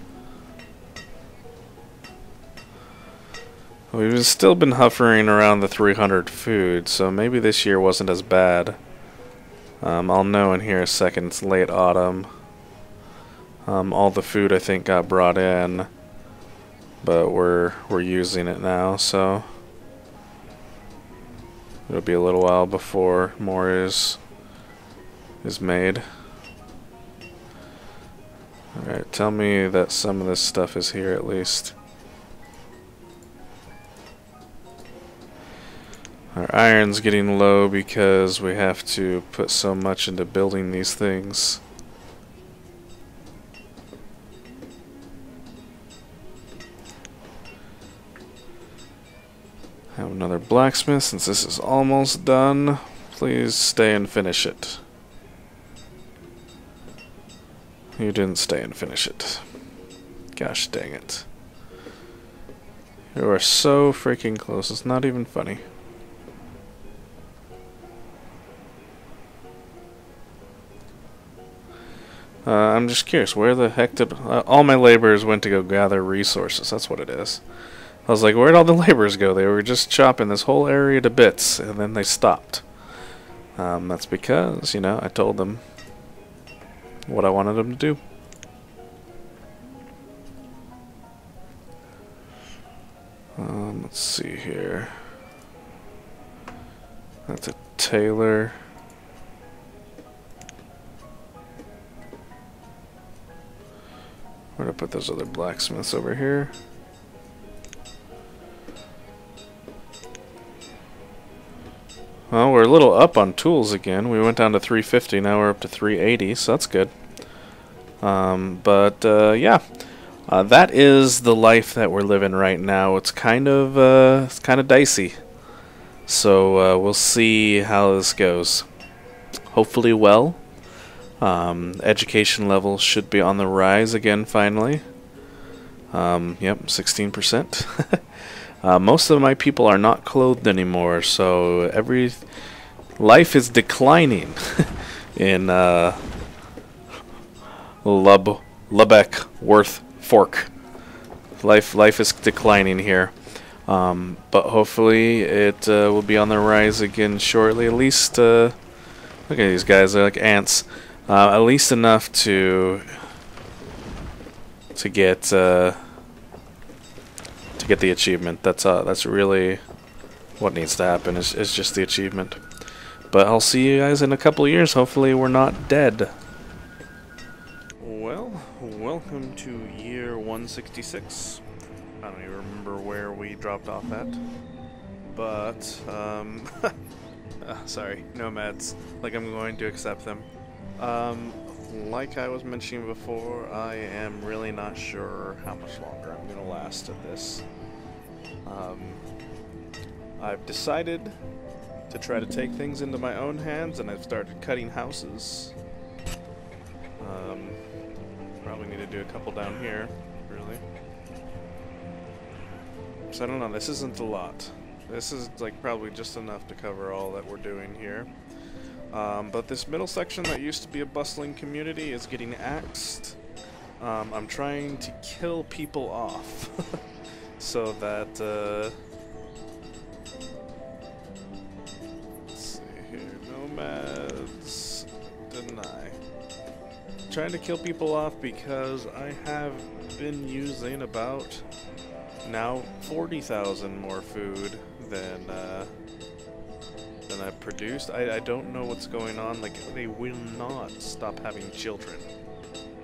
We've still been hovering around the 300 food, so maybe this year wasn't as bad. I'll know in here a second. It's late autumn. All the food I think got brought in, but we're using it now, so it'll be a little while before more is made. Alright, tell me that some of this stuff is here at least. Our iron's getting low because we have to put so much into building these things. Have another blacksmith since this is almost done. Please stay and finish it. You didn't stay and finish it. Gosh dang it. You are so freaking close, it's not even funny. I'm just curious, where the heck did... all my laborers went to go gather resources, that's what it is. I was like, where'd all the laborers go? They were just chopping this whole area to bits, and then they stopped. That's because, you know, I told them what I wanted them to do. Let's see here. That's a tailor. Where'd I put those other blacksmiths over here? Well, we're a little up on tools again. We went down to 350, now we're up to 380, so that's good. Yeah, that is the life that we're living right now. It's kind of dicey. So we'll see how this goes. Hopefully well. Education level should be on the rise again finally. Yep, 16%. Most of my people are not clothed anymore, so every life is declining in Lubbock, Worth, Fork. Life is declining here, but hopefully it will be on the rise again shortly. At least Look at these guys, they're like ants. At least enough to get the achievement. That's really what needs to happen is just the achievement. But I'll see you guys in a couple of years. Hopefully we're not dead. Well, welcome to year 166. I don't even remember where we dropped off at. But, sorry, nomads. Like I'm going to accept them. Like I was mentioning before, I am really not sure how much longer I'm going to last at this. I've decided to try to take things into my own hands, and I've started cutting houses. Probably need to do a couple down here, really. So I don't know, this isn't a lot. This is like probably just enough to cover all that we're doing here. But this middle section that used to be a bustling community is getting axed. I'm trying to kill people off so that let's see here, nomads deny. Trying to kill people off because I have been using about now 40,000 more food than I've produced. I don't know what's going on. Like, they will not stop having children.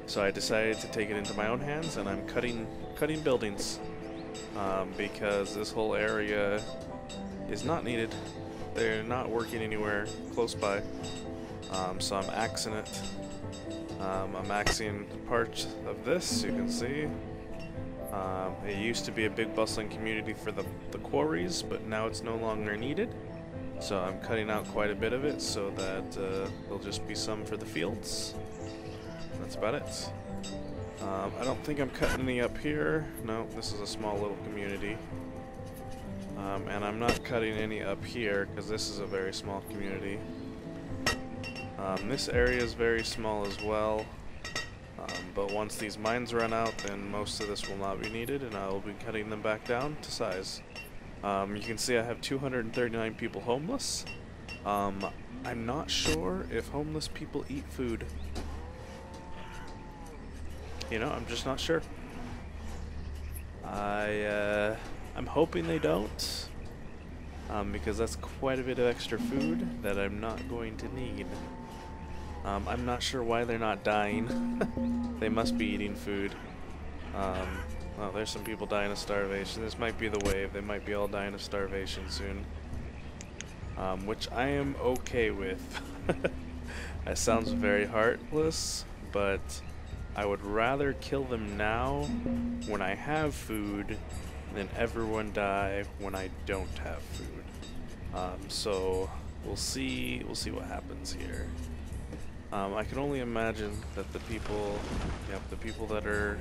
So I decided to take it into my own hands, and I'm cutting buildings because this whole area is not needed. They're not working anywhere close by. So I'm axing it. I'm axing parts of this, you can see. It used to be a big bustling community for the quarries, but now it's no longer needed. So I'm cutting out quite a bit of it so that there'll just be some for the fields. That's about it. I don't think I'm cutting any up here. No, this is a small little community. And I'm not cutting any up here because this is a very small community. This area is very small as well. But once these mines run out, then most of this will not be needed, and I will be cutting them back down to size. You can see I have 239 people homeless. I'm not sure if homeless people eat food. You know, I'm just not sure. I'm hoping they don't, because that's quite a bit of extra food that I'm not going to need. I'm not sure why they're not dying. They must be eating food. Well, there's some people dying of starvation. This might be the wave. They might be all dying of starvation soon. Which I am okay with. That sounds very heartless, but I would rather kill them now when I have food than everyone die when I don't have food. So we'll see what happens here. I can only imagine that the people that are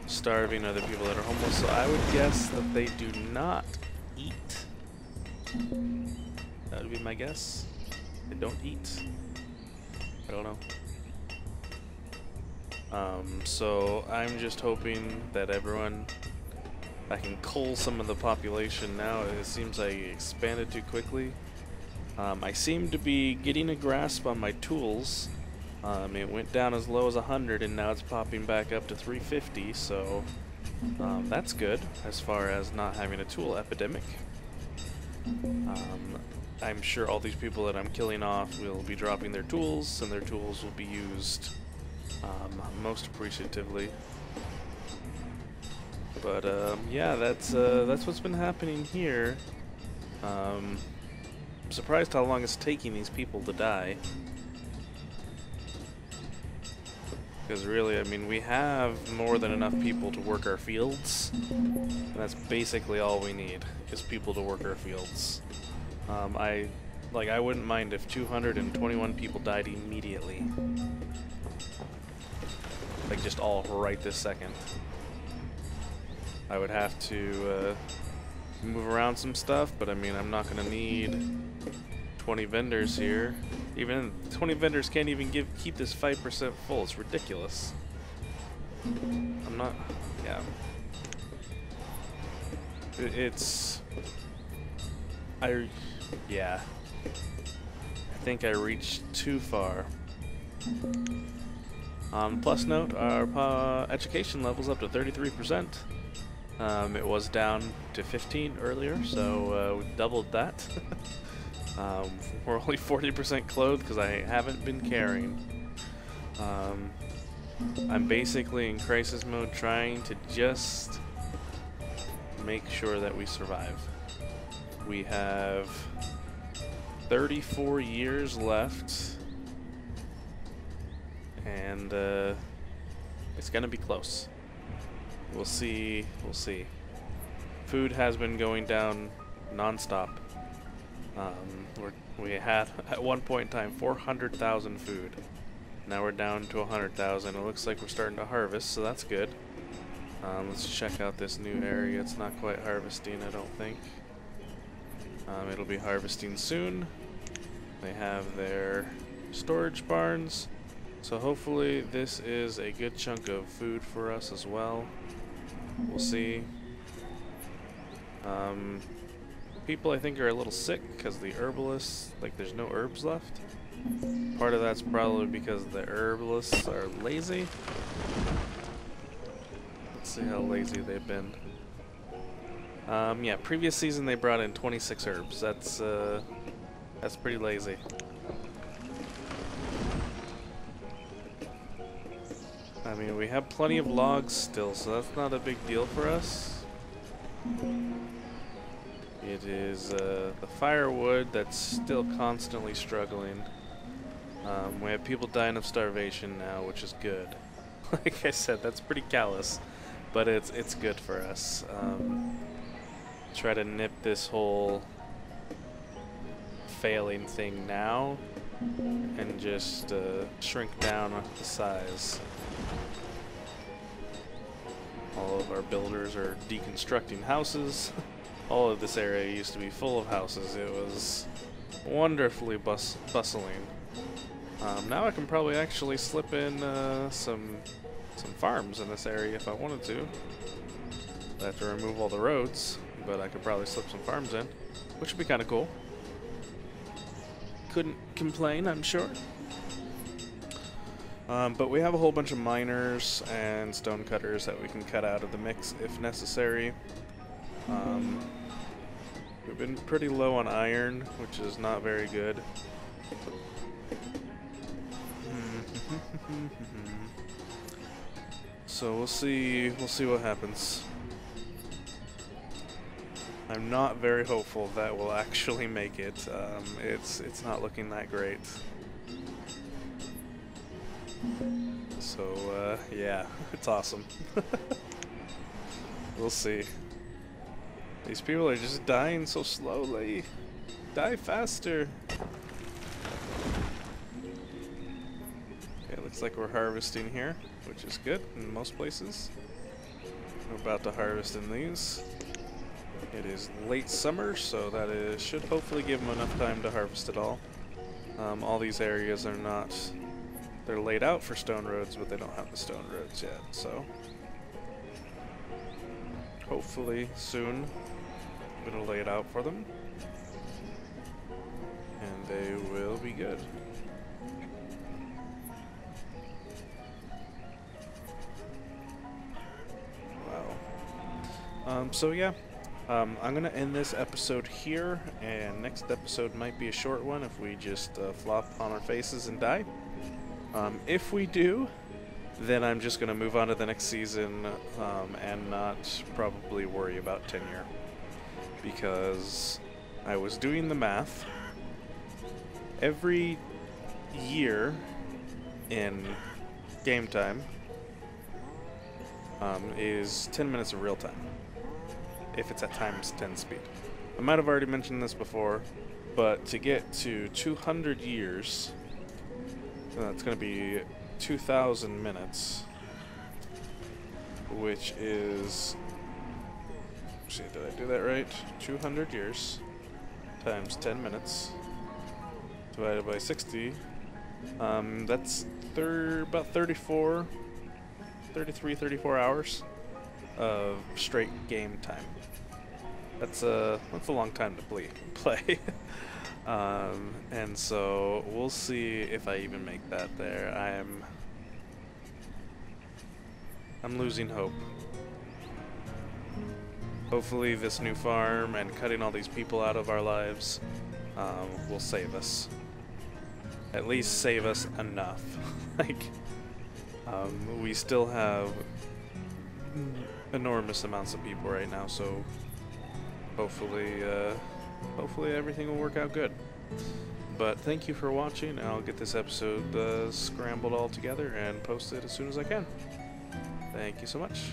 starving are the people that are homeless, so I would guess that they do not eat. That would be my guess. They don't eat. I don't know. So I'm just hoping that I can cull some of the population now. It seems I expanded too quickly. I seem to be getting a grasp on my tools. It went down as low as 100 and now it's popping back up to 350, so that's good as far as not having a tool epidemic. I'm sure all these people that I'm killing off will be dropping their tools, and their tools will be used most appreciatively. But yeah, that's what's been happening here. I'm surprised how long it's taking these people to die. Because really, I mean, we have more than enough people to work our fields. And that's basically all we need, is people to work our fields. I wouldn't mind if 221 people died immediately. Like, just all right this second. I would have to move around some stuff, but I mean, I'm not gonna need 20 vendors here. Even 20 vendors can't even keep this 5% full. It's ridiculous. I'm not, yeah. Yeah. think I reached too far. On the plus note, our education level's up to 33%. It was down to 15 earlier, so we've doubled that. We're only 40% clothed because I haven't been carrying. I'm basically in crisis mode trying to just make sure that we survive. We have 34 years left, and it's gonna be close. We'll see. We'll see. Food has been going down non-stop. We had at one point in time 400,000 food. Now we're down to 100,000. It looks like we're starting to harvest, so that's good. Let's check out this new area. It's not quite harvesting, I don't think. It'll be harvesting soon. They have their storage barns, so hopefully this is a good chunk of food for us as well. We'll see. People I think are a little sick because the herbalists, like, there's no herbs left. Part of that's probably because the herbalists are lazy. Let's see how lazy they've been. Yeah, previous season they brought in 26 herbs. That's pretty lazy. I mean, we have plenty of logs still, so that's not a big deal for us. It is the firewood that's still constantly struggling. We have people dying of starvation now, which is good. Like I said, that's pretty callous, but it's good for us. Try to nip this whole failing thing now, and just shrink down the size. All of our builders are deconstructing houses. All of this area used to be full of houses. It was wonderfully bustling. Now I can probably actually slip in some farms in this area if I wanted to. I have to remove all the roads, but I could probably slip some farms in, which would be kind of cool. Couldn't complain, I'm sure. But we have a whole bunch of miners and stone cutters that we can cut out of the mix if necessary. We've been pretty low on iron, which is not very good. So we'll see what happens. I'm not very hopeful that we'll actually make it. It's not looking that great. So yeah, it's awesome. We'll see. These people are just dying so slowly. Die faster. Okay, looks like we're harvesting here, which is good in most places. We're about to harvest in these. It is late summer, so that should hopefully give them enough time to harvest it all. All these areas are not... They're laid out for stone roads, but they don't have the stone roads yet, so... Hopefully soon it'll lay it out for them, and they will be good. Wow. So yeah, I'm gonna end this episode here, and next episode might be a short one if we just flop on our faces and die. If we do, then I'm just gonna move on to the next season and not probably worry about tenure, because I was doing the math. Every year in game time is 10 minutes of real time, if it's at times 10 speed. I might have already mentioned this before, but to get to 200 years, that's going to be 2,000 minutes, which is... Let's see, did I do that right? 200 years times 10 minutes divided by 60. That's about 34 hours of straight game time. That's a long time to play. And so we'll see if I even make that there. I'm losing hope. Hopefully this new farm and cutting all these people out of our lives will save us. At least save us enough. Like, we still have enormous amounts of people right now, so hopefully, hopefully everything will work out good. But thank you for watching, and I'll get this episode scrambled all together and posted as soon as I can. Thank you so much.